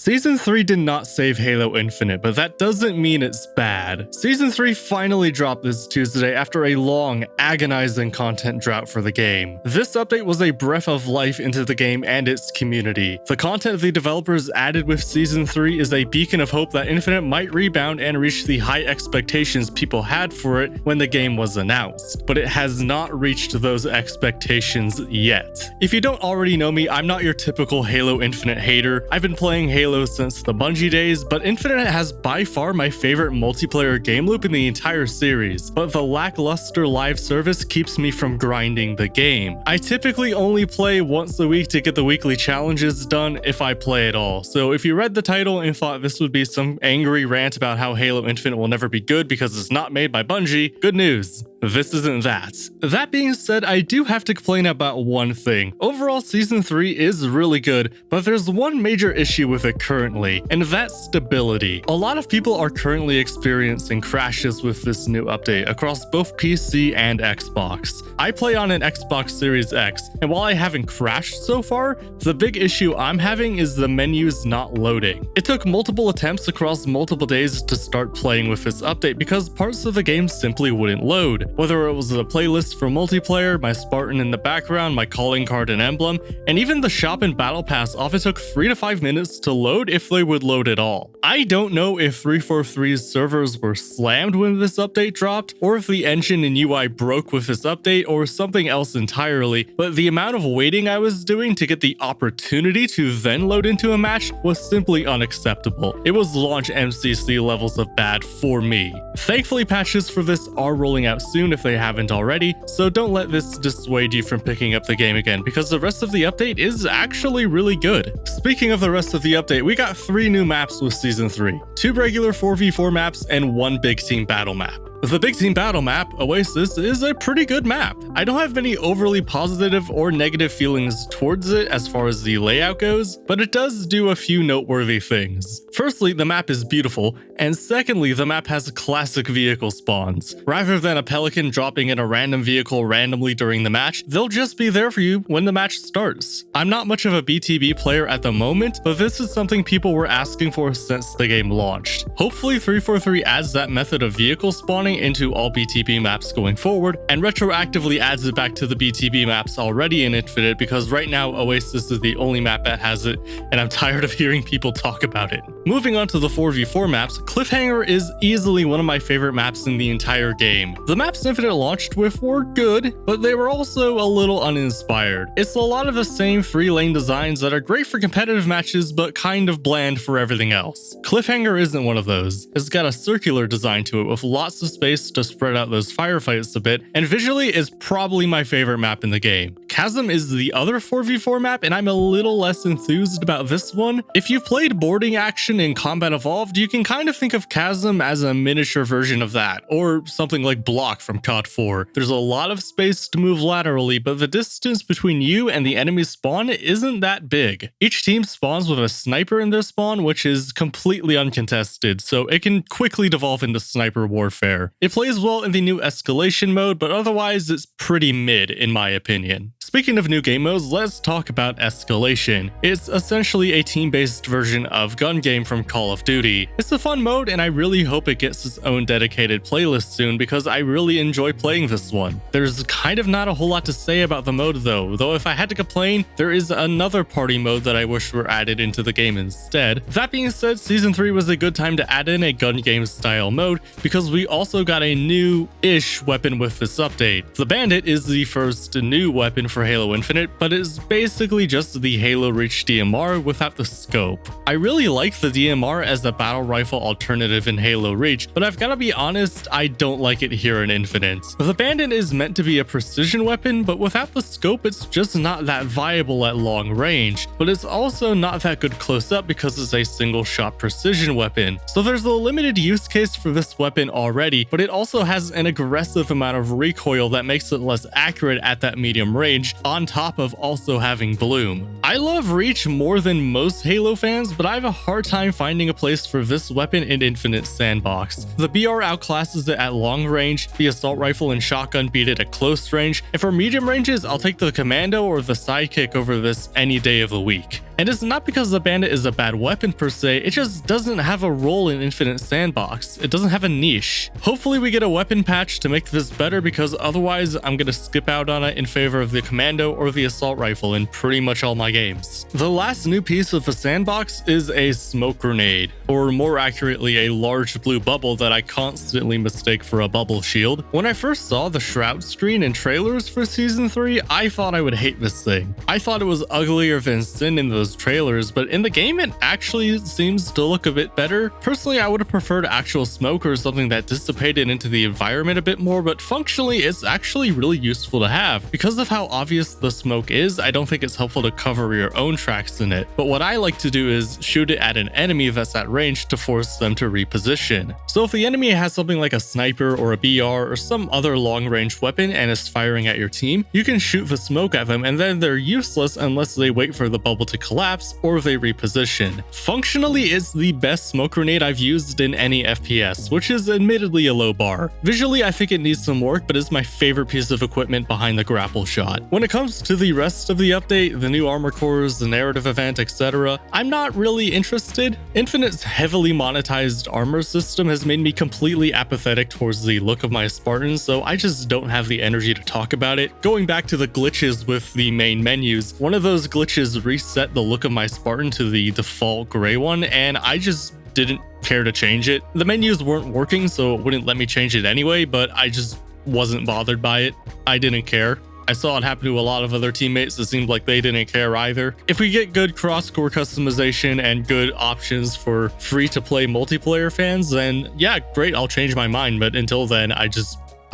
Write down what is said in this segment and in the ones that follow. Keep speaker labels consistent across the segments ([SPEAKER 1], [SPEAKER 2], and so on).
[SPEAKER 1] Season 3 did not save Halo Infinite, but that doesn't mean it's bad. Season 3 finally dropped this Tuesday after a long, agonizing content drought for the game. This update was a breath of life into the game and its community. The content the developers added with Season 3 is a beacon of hope that Infinite might rebound and reach the high expectations people had for it when the game was announced, but it has not reached those expectations yet. If you don't already know me, I'm not your typical Halo Infinite hater. I've been playing Halo since the Bungie days, but Infinite has by far my favorite multiplayer game loop in the entire series, but the lackluster live service keeps me from grinding the game. I typically only play once a week to get the weekly challenges done if I play at all, so if you read the title and thought this would be some angry rant about how Halo Infinite will never be good because it's not made by Bungie, good news. This isn't that. That being said, I do have to complain about one thing. Overall, Season 3 is really good, but there's one major issue with it currently, and that's stability. A lot of people are currently experiencing crashes with this new update across both PC and Xbox. I play on an Xbox Series X, and while I haven't crashed so far, the big issue I'm having is the menus not loading. It took multiple attempts across multiple days to start playing with this update because parts of the game simply wouldn't load. Whether it was the playlist for multiplayer, my Spartan in the background, my calling card and emblem, and even the shop and battle pass often took 3 to 5 minutes to load if they would load at all. I don't know if 343's servers were slammed when this update dropped, or if the engine and UI broke with this update, or something else entirely, but the amount of waiting I was doing to get the opportunity to then load into a match was simply unacceptable. It was launch MCC levels of bad for me. Thankfully, patches for this are rolling out soon if they haven't already, so don't let this dissuade you from picking up the game again, because the rest of the update is actually really good. Speaking of the rest of the update, we got 3 new maps with Season 3, 2 regular 4v4 maps and 1 big team battle map. The Big Team Battle map, Oasis, is a pretty good map. I don't have any overly positive or negative feelings towards it as far as the layout goes, but it does do a few noteworthy things. Firstly, the map is beautiful, and secondly, the map has classic vehicle spawns. Rather than a pelican dropping in a random vehicle randomly during the match, they'll just be there for you when the match starts. I'm not much of a BTB player at the moment, but this is something people were asking for since the game launched. Hopefully 343 adds that method of vehicle spawning into all BTB maps going forward, and retroactively adds it back to the BTB maps already in Infinite, because right now Oasis is the only map that has it, and I'm tired of hearing people talk about it. Moving on to the 4v4 maps, Cliffhanger is easily one of my favorite maps in the entire game. The maps Infinite launched with were good, but they were also a little uninspired. It's a lot of the same 3-lane designs that are great for competitive matches, but kind of bland for everything else. Cliffhanger isn't one of those. It's got a circular design to it with lots of space to spread out those firefights a bit, and visually is probably my favorite map in the game. Chasm is the other 4v4 map, and I'm a little less enthused about this one. If you've played boarding action in Combat Evolved, you can kind of think of Chasm as a miniature version of that, or something like Block from COD 4. There's a lot of space to move laterally, but the distance between you and the enemy's spawn isn't that big. Each team spawns with a sniper in their spawn, which is completely uncontested, so it can quickly devolve into sniper warfare. It plays well in the new Escalation mode, but otherwise it's pretty mid in my opinion. Speaking of new game modes, let's talk about Escalation. It's essentially a team-based version of Gun Game from Call of Duty. It's a fun mode, and I really hope it gets its own dedicated playlist soon because I really enjoy playing this one. There's kind of not a whole lot to say about the mode though if I had to complain, there is another party mode that I wish were added into the game instead. That being said, Season 3 was a good time to add in a Gun Game style mode because we also got a new-ish weapon with this update. The Bandit is the first new weapon for Halo Infinite, but it's basically just the Halo Reach DMR without the scope. I really like the DMR as a battle rifle alternative in Halo Reach, but I've gotta be honest, I don't like it here in Infinite. The Bandit is meant to be a precision weapon, but without the scope, it's just not that viable at long range, but it's also not that good close up because it's a single shot precision weapon. So there's a limited use case for this weapon already, but it also has an aggressive amount of recoil that makes it less accurate at that medium range, range on top of also having bloom. I love reach more than most Halo fans, but I have a hard time finding a place for this weapon in Infinite Sandbox. The BR outclasses it at long range, the assault rifle and shotgun beat it at close range, and for medium ranges, I'll take the commando or the sidekick over this any day of the week. And it's not because the Bandit is a bad weapon per se, it just doesn't have a role in Infinite Sandbox. It doesn't have a niche. Hopefully we get a weapon patch to make this better, because otherwise I'm gonna skip out on it in favor of the commando or the assault rifle in pretty much all my games. The last new piece of the sandbox is a smoke grenade, or more accurately a large blue bubble that I constantly mistake for a bubble shield. When I first saw the Shroud Screen in trailers for Season 3, I thought I would hate this thing. I thought it was uglier than sin in those trailers, but in the game it actually seems to look a bit better. Personally, I would have preferred actual smoke or something that dissipated into the environment a bit more, but functionally it's actually really useful to have. Because of how obvious the smoke is, I don't think it's helpful to cover your own tracks in it, but what I like to do is shoot it at an enemy that's at range to force them to reposition. So if the enemy has something like a sniper or a BR or some other long-range weapon and is firing at your team, you can shoot the smoke at them and then they're useless unless they wait for the bubble to collapse or they reposition. Functionally, it's the best smoke grenade I've used in any FPS, which is admittedly a low bar. Visually, I think it needs some work, but is my favorite piece of equipment behind the grapple shot. When it comes to the rest of the update, the new armor cores, the narrative event, etc., I'm not really interested. Infinite's heavily monetized armor system has made me completely apathetic towards the look of my Spartans, so I just don't have the energy to talk about it. Going back to the glitches with the main menus, one of those glitches reset the look of my Spartan to the default gray one, and I just didn't care to change it. The menus weren't working, so it wouldn't let me change it anyway, but I just wasn't bothered by it. I didn't care. I saw it happen to a lot of other teammates. It seemed like they didn't care either. If we get good cross-core customization and good options for free-to-play multiplayer fans, then yeah, great, I'll change my mind. But until then, I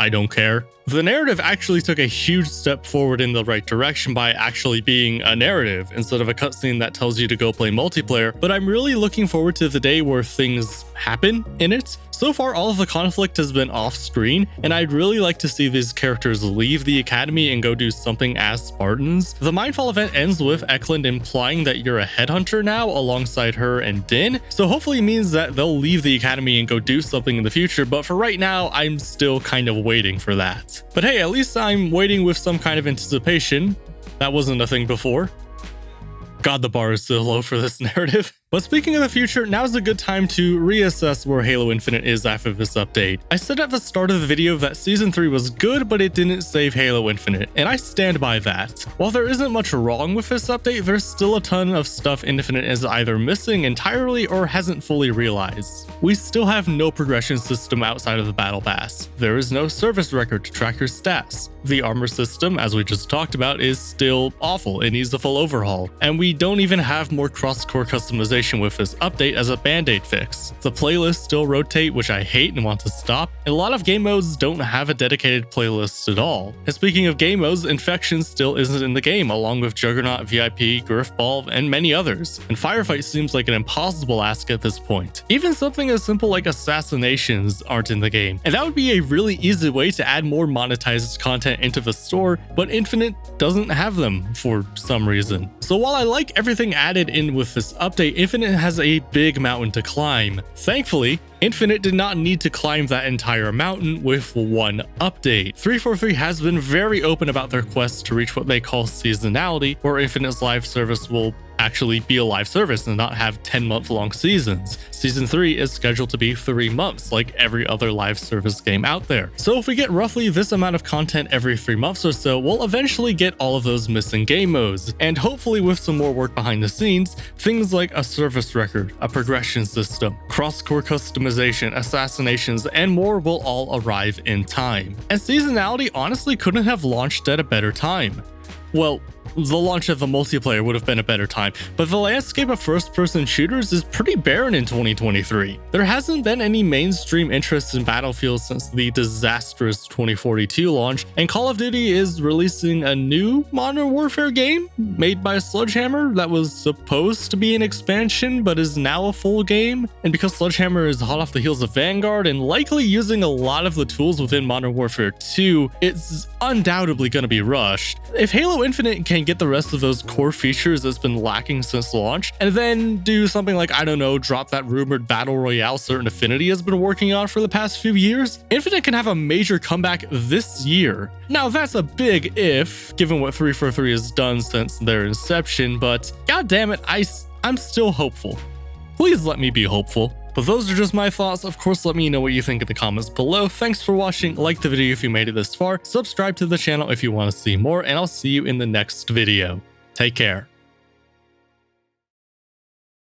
[SPEAKER 1] don't care. The narrative actually took a huge step forward in the right direction by actually being a narrative instead of a cutscene that tells you to go play multiplayer, but I'm really looking forward to the day where things happen in it. So far, all of the conflict has been off-screen, and I'd really like to see these characters leave the academy and go do something as Spartans. The Mindfall event ends with Eklund implying that you're a headhunter now alongside her and Din, so hopefully it means that they'll leave the academy and go do something in the future, but for right now, I'm still kind of waiting for that. But hey, at least I'm waiting with some kind of anticipation. That wasn't a thing before. God, the bar is so low for this narrative. But speaking of the future, now's a good time to reassess where Halo Infinite is after this update. I said at the start of the video that Season 3 was good, but it didn't save Halo Infinite, and I stand by that. While there isn't much wrong with this update, there's still a ton of stuff Infinite is either missing entirely or hasn't fully realized. We still have no progression system outside of the Battle Pass. There is no service record to track your stats. The armor system, as we just talked about, is still awful. It needs a full overhaul. And we don't even have more cross-core customization with this update as a band-aid fix. The playlists still rotate, which I hate and want to stop, and a lot of game modes don't have a dedicated playlist at all. And speaking of game modes, Infection still isn't in the game, along with Juggernaut, VIP, Griffball, and many others. And Firefight seems like an impossible ask at this point. Even something as simple like assassinations aren't in the game, and that would be a really easy way to add more monetized content into the store, but Infinite doesn't have them for some reason. So while I like everything added in with this update, Infinite has a big mountain to climb. Thankfully, Infinite did not need to climb that entire mountain with one update. 343 has been very open about their quest to reach what they call seasonality, where Infinite's live service will actually be a live service and not have 10-month-long seasons. Season 3 is scheduled to be 3 months, like every other live service game out there. So if we get roughly this amount of content every 3 months or so, we'll eventually get all of those missing game modes. And hopefully with some more work behind the scenes, things like a service record, a progression system, cross-core customization, assassinations, and more will all arrive in time. And seasonality honestly couldn't have launched at a better time. Well, the launch of the multiplayer would have been a better time, but the landscape of first-person shooters is pretty barren in 2023. There hasn't been any mainstream interest in Battlefield since the disastrous 2042 launch, and Call of Duty is releasing a new Modern Warfare game made by Sledgehammer that was supposed to be an expansion but is now a full game. And because Sledgehammer is hot off the heels of Vanguard and likely using a lot of the tools within Modern Warfare 2, it's undoubtedly going to be rushed. If Halo Halo Infinite can get the rest of those core features that's been lacking since launch, and then do something like, I don't know, drop that rumored battle royale Certain Affinity has been working on for the past few years, Infinite can have a major comeback this year. Now that's a big if, given what 343 has done since their inception, but god damn it, I'm still hopeful. Please let me be hopeful. But those are just my thoughts. Of course, let me know what you think in the comments below. Thanks for watching. Like the video if you made it this far. Subscribe to the channel if you want to see more, and I'll see you in the next video. Take care.